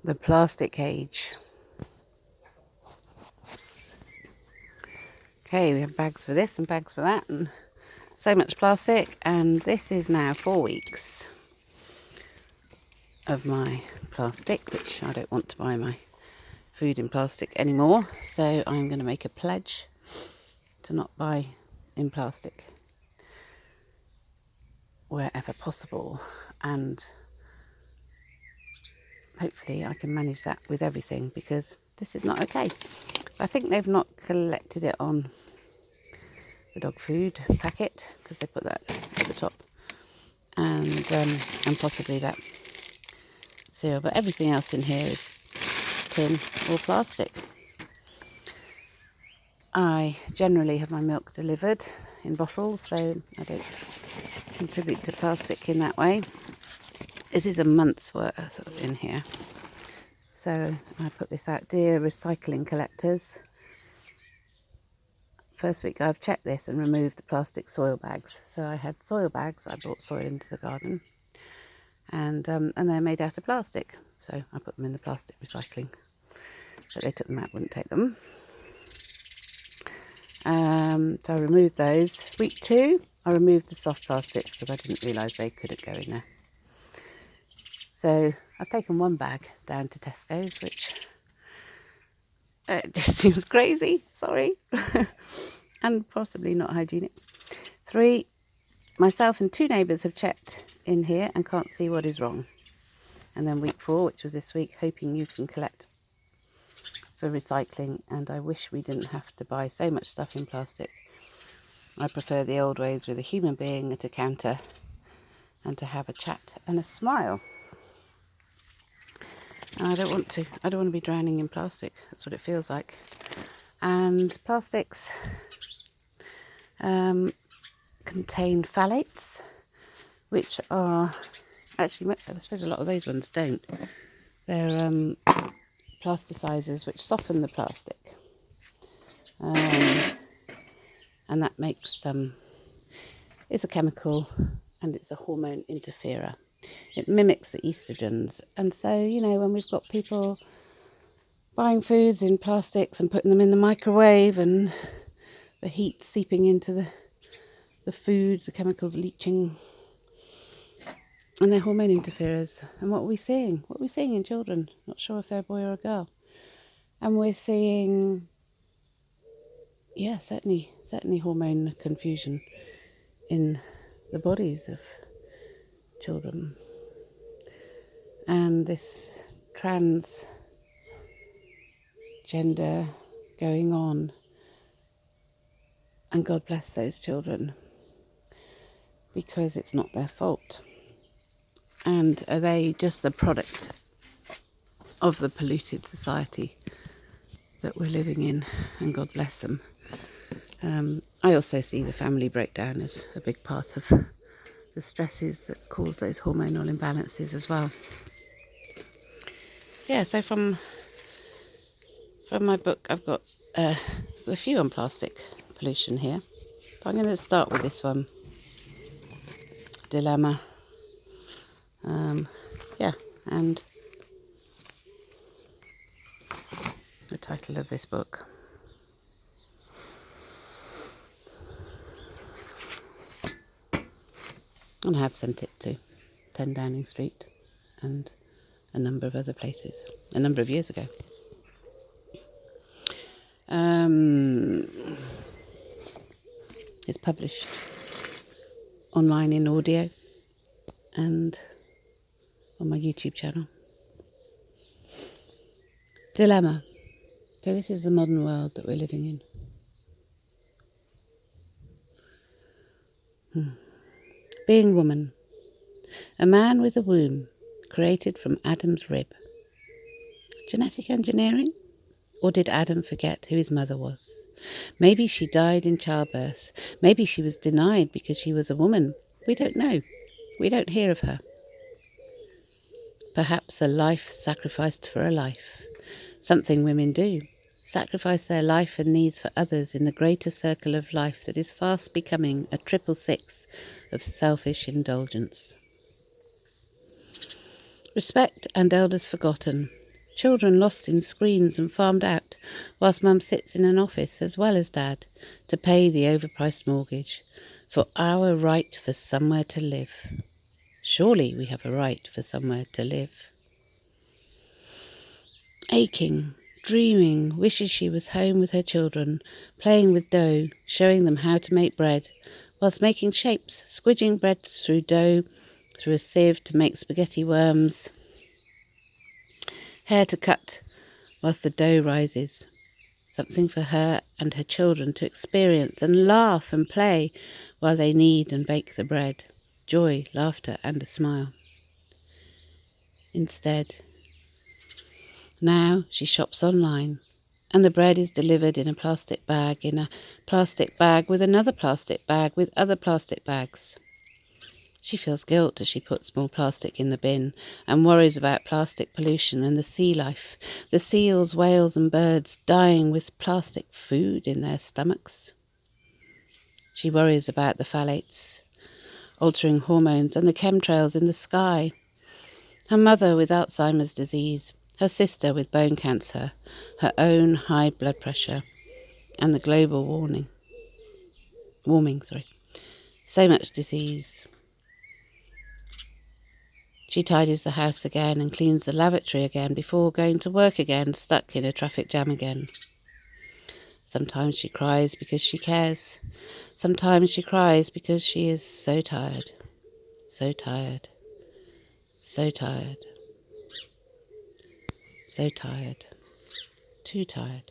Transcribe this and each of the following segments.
the plastic age. Okay, we have bags for this and bags for that, and so much plastic. And this is now 4 weeks of my plastic, which I don't want to buy my food in plastic anymore. So I'm going to make a pledge to not buy in plastic wherever possible, and hopefully I can manage that with everything, because this is not okay. I think they've not collected it on the dog food packet, because they put that at the top, and possibly that cereal, but everything else in here is tin or plastic. I generally have my milk delivered in bottles, so I don't contribute to plastic in that way. This is a month's worth in here. So I put this out. Dear recycling collectors, first week I've checked this and removed the plastic soil bags. So I had soil bags, I brought soil into the garden, and they're made out of plastic. So I put them in the plastic recycling. But they took them out, wouldn't take them. So I removed those. Week 2, I removed the soft plastics because I didn't realise they couldn't go in there. So I've taken one bag down to Tesco's, which just seems crazy, sorry, and possibly not hygienic. 3, myself and 2 neighbours have checked in here and can't see what is wrong. And then week 4, which was this week, hoping you can collect for recycling, and I wish we didn't have to buy so much stuff in plastic. I prefer the old ways with a human being at a counter and to have a chat and a smile. And I don't want to be drowning in plastic. That's what it feels like. And plastics contain phthalates, which are actually, I suppose a lot of those ones don't. They're plasticizers which soften the plastic, and that makes it's a chemical and it's a hormone interferer. It mimics the estrogens, and so, you know, when we've got people buying foods in plastics and putting them in the microwave, and the heat seeping into the foods, the chemicals leaching, and they're hormone interferers. And what are we seeing? What are we seeing in children? Not sure if they're a boy or a girl. And we're seeing, yeah, certainly hormone confusion in the bodies of children. And this transgender going on. And God bless those children, because it's not their fault. And are they just the product of the polluted society that we're living in? And God bless them. I also see the family breakdown as a big part of the stresses that cause those hormonal imbalances as well. Yeah, so from my book, I've got a few on plastic pollution here. But I'm going to start with this one, Dilemma. And the title of this book. And I have sent it to 10 Downing Street and a number of other places a number of years ago. It's published online in audio and on my YouTube channel. Dilemma. So this is the modern world that we're living in. Being woman. A man with a womb, created from Adam's rib. Genetic engineering? Or did Adam forget who his mother was? Maybe she died in childbirth. Maybe she was denied because she was a woman. We don't know. We don't hear of her. Perhaps a life sacrificed for a life. Something women do. Sacrifice their life and needs for others in the greater circle of life that is fast becoming a 666 of selfish indulgence. Respect and elders forgotten. children lost in screens and farmed out, whilst Mum sits in an office as well as Dad to pay the overpriced mortgage for our right for somewhere to live. Surely we have a right for somewhere to live. Aching, dreaming, wishes she was home with her children, playing with dough, showing them how to make bread, whilst making shapes, squidging bread through dough, through a sieve to make spaghetti worms. Hair to cut whilst the dough rises. Something for her and her children to experience and laugh and play while they knead and bake the bread. Joy, laughter and a smile. Instead, now she shops online, and the bread is delivered in a plastic bag with another plastic bag with other plastic bags. She feels guilt as she puts more plastic in the bin and worries about plastic pollution and the sea life, the seals, whales and birds dying with plastic food in their stomachs. She worries about the phthalates, altering hormones and the chemtrails in the sky. Her mother with Alzheimer's disease, her sister with bone cancer, her own high blood pressure, and the global warming. So much disease. She tidies the house again and cleans the lavatory again before going to work again, stuck in a traffic jam again. Sometimes she cries because she cares. Sometimes she cries because she is so tired. So tired. So tired. So tired. Too tired.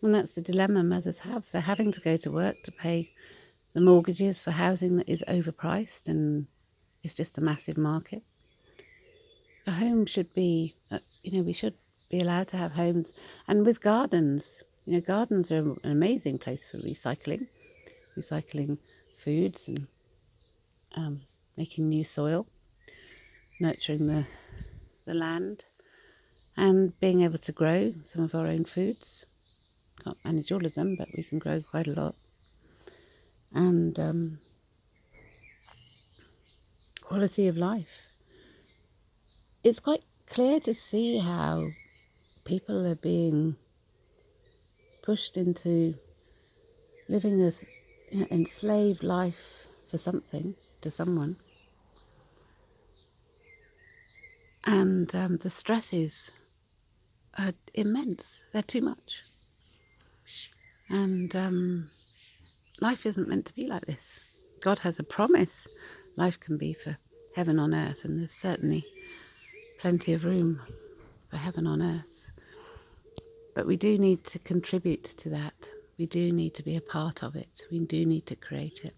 And that's the dilemma mothers have. They're having to go to work to pay the mortgages for housing that is overpriced and is just a massive market. A home should be, we should be allowed to have homes. And with gardens, gardens are an amazing place for recycling foods and making new soil, nurturing the land, and being able to grow some of our own foods. Can't manage all of them, but we can grow quite a lot. And quality of life. It's quite clear to see how people are being pushed into living this enslaved life for something, to someone. And the stresses are immense. They're too much. And life isn't meant to be like this. God has a promise life can be for heaven on earth, and there's certainly plenty of room for heaven on earth. But we do need to contribute to that. We do need to be a part of it. We do need to create it.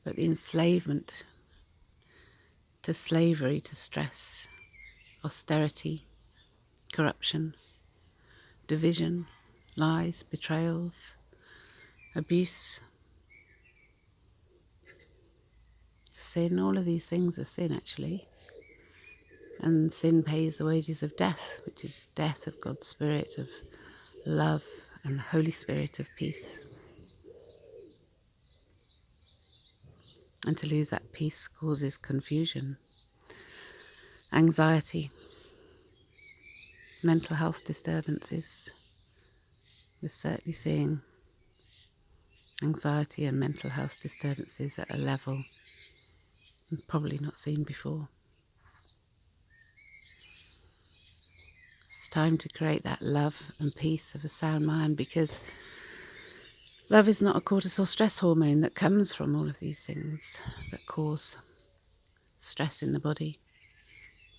But the enslavement to slavery, to stress, austerity, corruption, division, lies, betrayals, abuse, sin, all of these things are sin actually. And sin pays the wages of death, which is death of God's Spirit of love and the Holy Spirit of peace. And to lose that peace causes confusion, anxiety, mental health disturbances. We're certainly seeing anxiety and mental health disturbances at a level we've probably not seen before. It's time to create that love and peace of a sound mind, because love is not a cortisol stress hormone that comes from all of these things that cause stress in the body,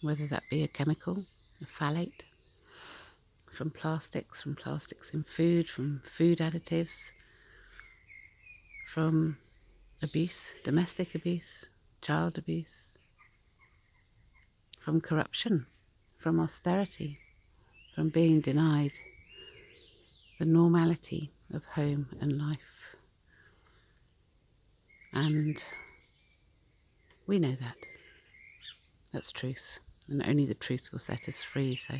whether that be a chemical, a phthalate, from plastics in food, from food additives, from abuse, domestic abuse, child abuse, from corruption, from austerity, from being denied the normality of home and life. And we know that. That's truth. And only the truth will set us free. So